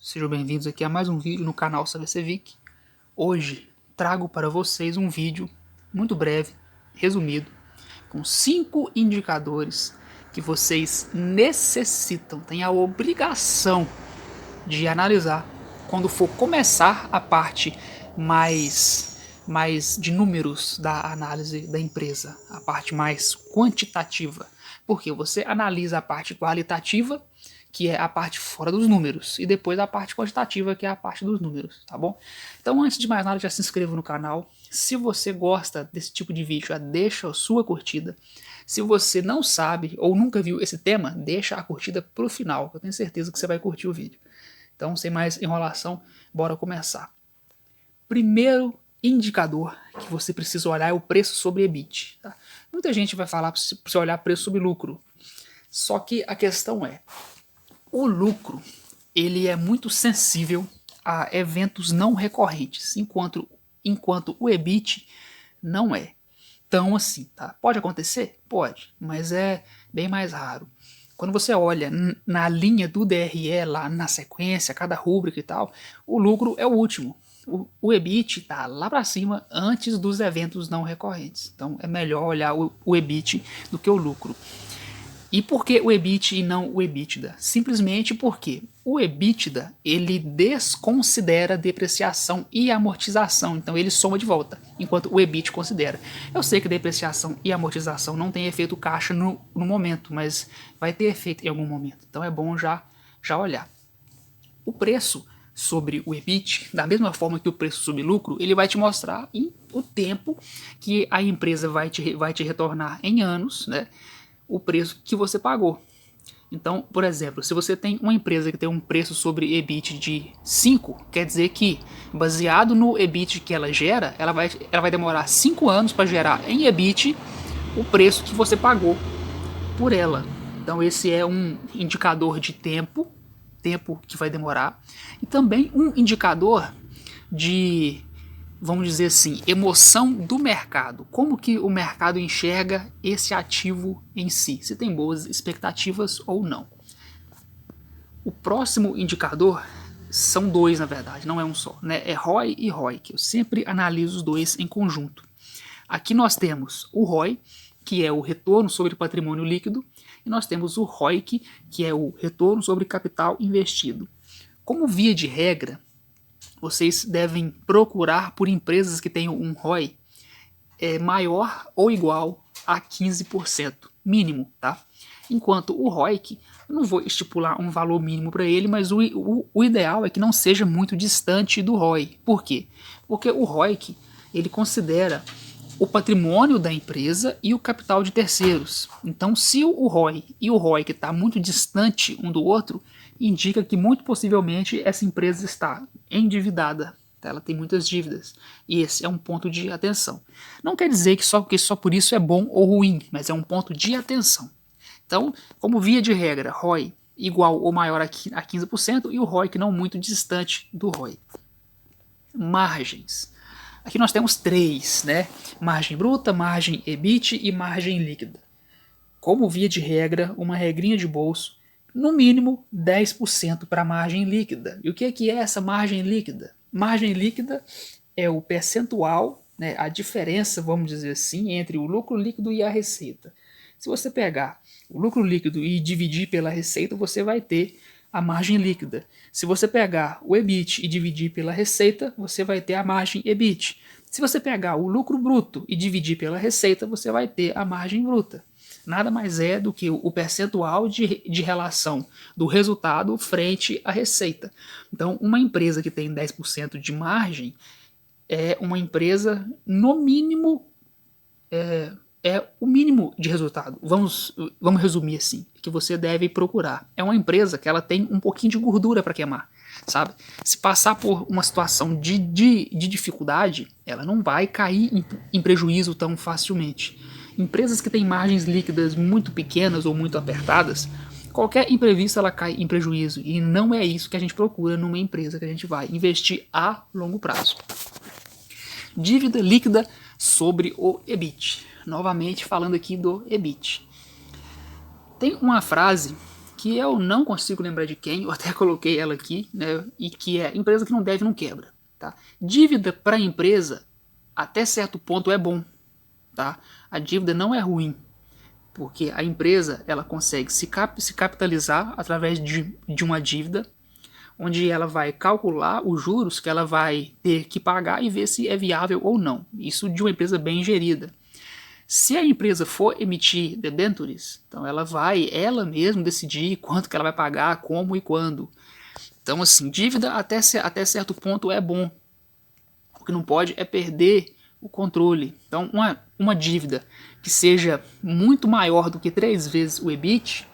Sejam bem-vindos aqui a mais um vídeo no canal CVCVIC. Hoje trago para vocês um vídeo muito breve, resumido, com 5 indicadores que vocês necessitam, têm a obrigação de analisar quando for começar a parte mais de números da análise da empresa, a parte mais quantitativa. Porque você analisa a parte qualitativa, que é a parte fora dos números, e depois a parte quantitativa, que é a parte dos números, tá bom? Então, antes de mais nada, já se inscreva no canal. Se você gosta desse tipo de vídeo, já deixa a sua curtida. Se você não sabe ou nunca viu esse tema, deixa a curtida pro final, que eu tenho certeza que você vai curtir o vídeo. Então, sem mais enrolação, bora começar. Primeiro indicador que você precisa olhar é o preço sobre EBIT. Tá? Muita gente vai falar para você olhar preço sobre lucro. Só que a questão é, o lucro ele é muito sensível a eventos não recorrentes, enquanto o EBIT não é tão assim. Tá? Pode acontecer? Pode, mas é bem mais raro. Quando você olha na linha do DRE, lá na sequência, cada rúbrica e tal, o lucro é o último. O EBIT está lá para cima antes dos eventos não recorrentes. Então é melhor olhar o EBIT do que o lucro. E por que o EBIT e não o EBITDA? Simplesmente porque o EBITDA ele desconsidera depreciação e amortização, então ele soma de volta, enquanto o EBIT considera. Eu sei que depreciação e amortização não tem efeito caixa no momento, mas vai ter efeito em algum momento, então é bom já olhar. O preço sobre o EBIT, da mesma forma que o preço sobre lucro, ele vai te mostrar o tempo que a empresa vai te retornar em anos, né? O preço que você pagou. Então, por exemplo, se você tem uma empresa que tem um preço sobre EBIT de 5, quer dizer que, baseado no EBIT que ela gera, ela vai demorar 5 anos para gerar em EBIT o preço que você pagou por ela. Então, esse é um indicador de tempo que vai demorar, e também um indicador de, vamos dizer assim, emoção do mercado. Como que o mercado enxerga esse ativo em si, se tem boas expectativas ou não. O próximo indicador são dois, na verdade, não é um só, né? É ROI e ROIC. Eu sempre analiso os dois em conjunto. Aqui nós temos o ROI, que é o retorno sobre patrimônio líquido, e nós temos o ROIC, que é o retorno sobre capital investido. Como via de regra, vocês devem procurar por empresas que tenham um ROI maior ou igual a 15%, mínimo, tá? Enquanto o ROIC, eu não vou estipular um valor mínimo para ele, mas o ideal é que não seja muito distante do ROI. Por quê? Porque o ROIC, ele considera o patrimônio da empresa e o capital de terceiros. Então, se o ROI e o ROIC está muito distante um do outro, indica que muito possivelmente essa empresa está endividada. Ela tem muitas dívidas. E esse é um ponto de atenção. Não quer dizer que só por isso é bom ou ruim, mas é um ponto de atenção. Então, como via de regra, ROI igual ou maior a 15% e o ROIC não muito distante do ROI. Margens. Aqui nós temos 3, né? Margem bruta, margem EBIT e margem líquida. Como via de regra, uma regrinha de bolso, no mínimo 10% para a margem líquida. E o que é essa margem líquida? Margem líquida é o percentual, né, a diferença, vamos dizer assim, entre o lucro líquido e a receita. Se você pegar o lucro líquido e dividir pela receita, você vai ter a margem líquida. Se você pegar o EBIT e dividir pela receita, você vai ter a margem EBIT. Se você pegar o lucro bruto e dividir pela receita, você vai ter a margem bruta. Nada mais é do que o percentual de relação do resultado frente à receita. Então, uma empresa que tem 10% de margem é uma empresa, no mínimo, é o mínimo de resultado. Vamos resumir assim, que você deve procurar. É uma empresa que ela tem um pouquinho de gordura para queimar, sabe? Se passar por uma situação de dificuldade, ela não vai cair em prejuízo tão facilmente. Empresas que têm margens líquidas muito pequenas ou muito apertadas, qualquer imprevisto ela cai em prejuízo, e não é isso que a gente procura numa empresa que a gente vai investir a longo prazo. Dívida líquida sobre o EBIT. Novamente falando aqui do EBIT. Tem uma frase que eu não consigo lembrar de quem, eu até coloquei ela aqui, né, e que é empresa que não deve não quebra. Tá? Dívida para a empresa, até certo ponto, é bom. Tá? A dívida não é ruim, porque a empresa ela consegue se capitalizar através de uma dívida, onde ela vai calcular os juros que ela vai ter que pagar e ver se é viável ou não. Isso de uma empresa bem gerida. Se a empresa for emitir debentures, então ela vai ela mesma decidir quanto que ela vai pagar, como e quando. Então, assim, dívida até certo ponto é bom. O que não pode é perder o controle. Então, uma dívida que seja muito maior do que 3 vezes o EBIT,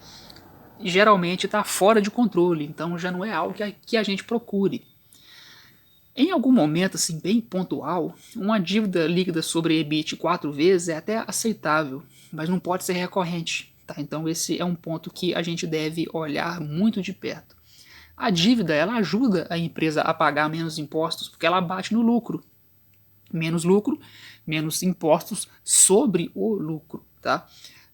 geralmente está fora de controle. Então, já não é algo que a gente procure. Em algum momento, assim, bem pontual, uma dívida líquida sobre EBIT 4 vezes é até aceitável, mas não pode ser recorrente. Tá? Então, esse é um ponto que a gente deve olhar muito de perto. A dívida ela ajuda a empresa a pagar menos impostos porque ela bate no lucro. Lucro, menos impostos sobre o lucro, tá?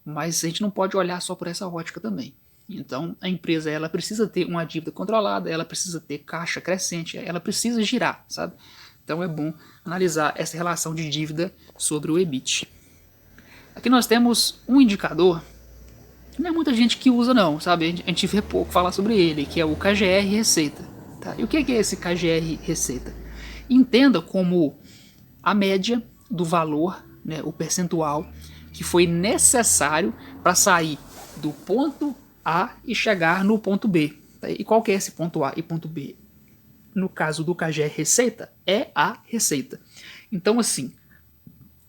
Mas a gente não pode olhar só por essa ótica também. Então, a empresa ela precisa ter uma dívida controlada, ela precisa ter caixa crescente, ela precisa girar, sabe? Então é bom analisar essa relação de dívida sobre o EBIT. Aqui nós temos um indicador que não é muita gente que usa não, sabe? A gente vê pouco falar sobre ele, que é o KGR Receita. Tá? E o que é esse KGR Receita? Entenda como a média do valor, né, o percentual que foi necessário para sair do ponto A e chegar no ponto B. Tá? E qual que é esse ponto A e ponto B? No caso do KGR Receita, é a receita. Então, assim,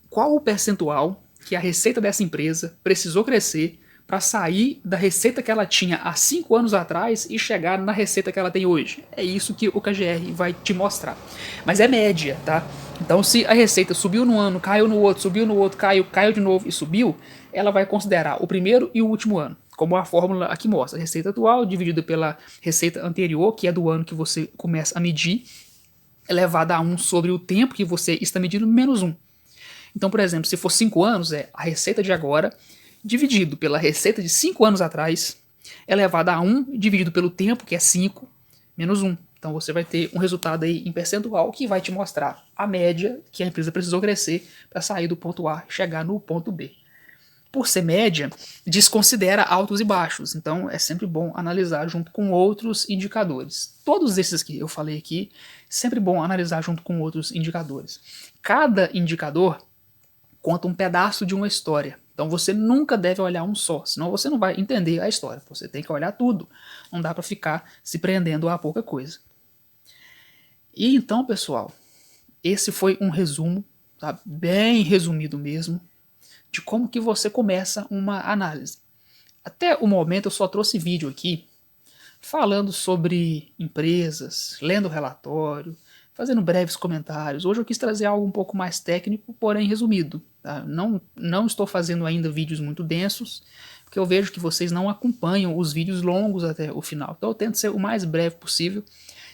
qual o percentual que a receita dessa empresa precisou crescer para sair da receita que ela tinha há 5 anos atrás e chegar na receita que ela tem hoje? É isso que o KGR vai te mostrar. Mas é média, tá? Então, se a receita subiu no ano, caiu no outro, subiu no outro, caiu de novo e subiu, ela vai considerar o primeiro e o último ano, como a fórmula aqui mostra. A receita atual dividida pela receita anterior, que é do ano que você começa a medir, elevada a 1 sobre o tempo que você está medindo, menos 1. Então, por exemplo, se for 5 anos, é a receita de agora dividido pela receita de 5 anos atrás, elevada a 1 dividido pelo tempo, que é 5, menos 1. Então você vai ter um resultado aí em percentual que vai te mostrar a média que a empresa precisou crescer para sair do ponto A e chegar no ponto B. Por ser média, desconsidera altos e baixos, então é sempre bom analisar junto com outros indicadores. Todos esses que eu falei aqui, sempre bom analisar junto com outros indicadores. Cada indicador conta um pedaço de uma história. Então você nunca deve olhar um só, senão você não vai entender a história. Você tem que olhar tudo. Não dá para ficar se prendendo a pouca coisa. E então, pessoal, esse foi um resumo, tá? Bem resumido mesmo, de como que você começa uma análise. Até o momento eu só trouxe vídeo aqui falando sobre empresas, lendo relatório, fazendo breves comentários. Hoje eu quis trazer algo um pouco mais técnico, porém resumido. Tá? Não estou fazendo ainda vídeos muito densos, porque eu vejo que vocês não acompanham os vídeos longos até o final. Então eu tento ser o mais breve possível.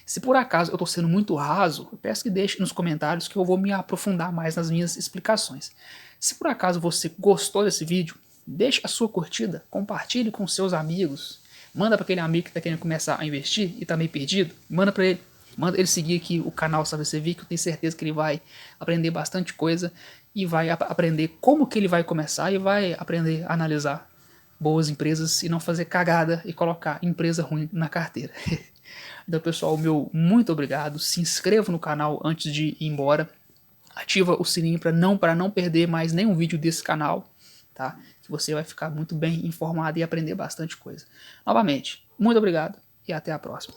Se por acaso eu estou sendo muito raso, eu peço que deixe nos comentários que eu vou me aprofundar mais nas minhas explicações. Se por acaso você gostou desse vídeo, deixe a sua curtida, compartilhe com seus amigos, manda para aquele amigo que está querendo começar a investir e está meio perdido, manda para ele. Manda ele seguir aqui o canal SaberCV, que eu tenho certeza que ele vai aprender bastante coisa e vai aprender como que ele vai começar e vai aprender a analisar boas empresas e não fazer cagada e colocar empresa ruim na carteira. Então, pessoal, meu muito obrigado. Se inscreva no canal antes de ir embora. Ativa o sininho para não perder mais nenhum vídeo desse canal, tá? Que você vai ficar muito bem informado e aprender bastante coisa. Novamente, muito obrigado e até a próxima.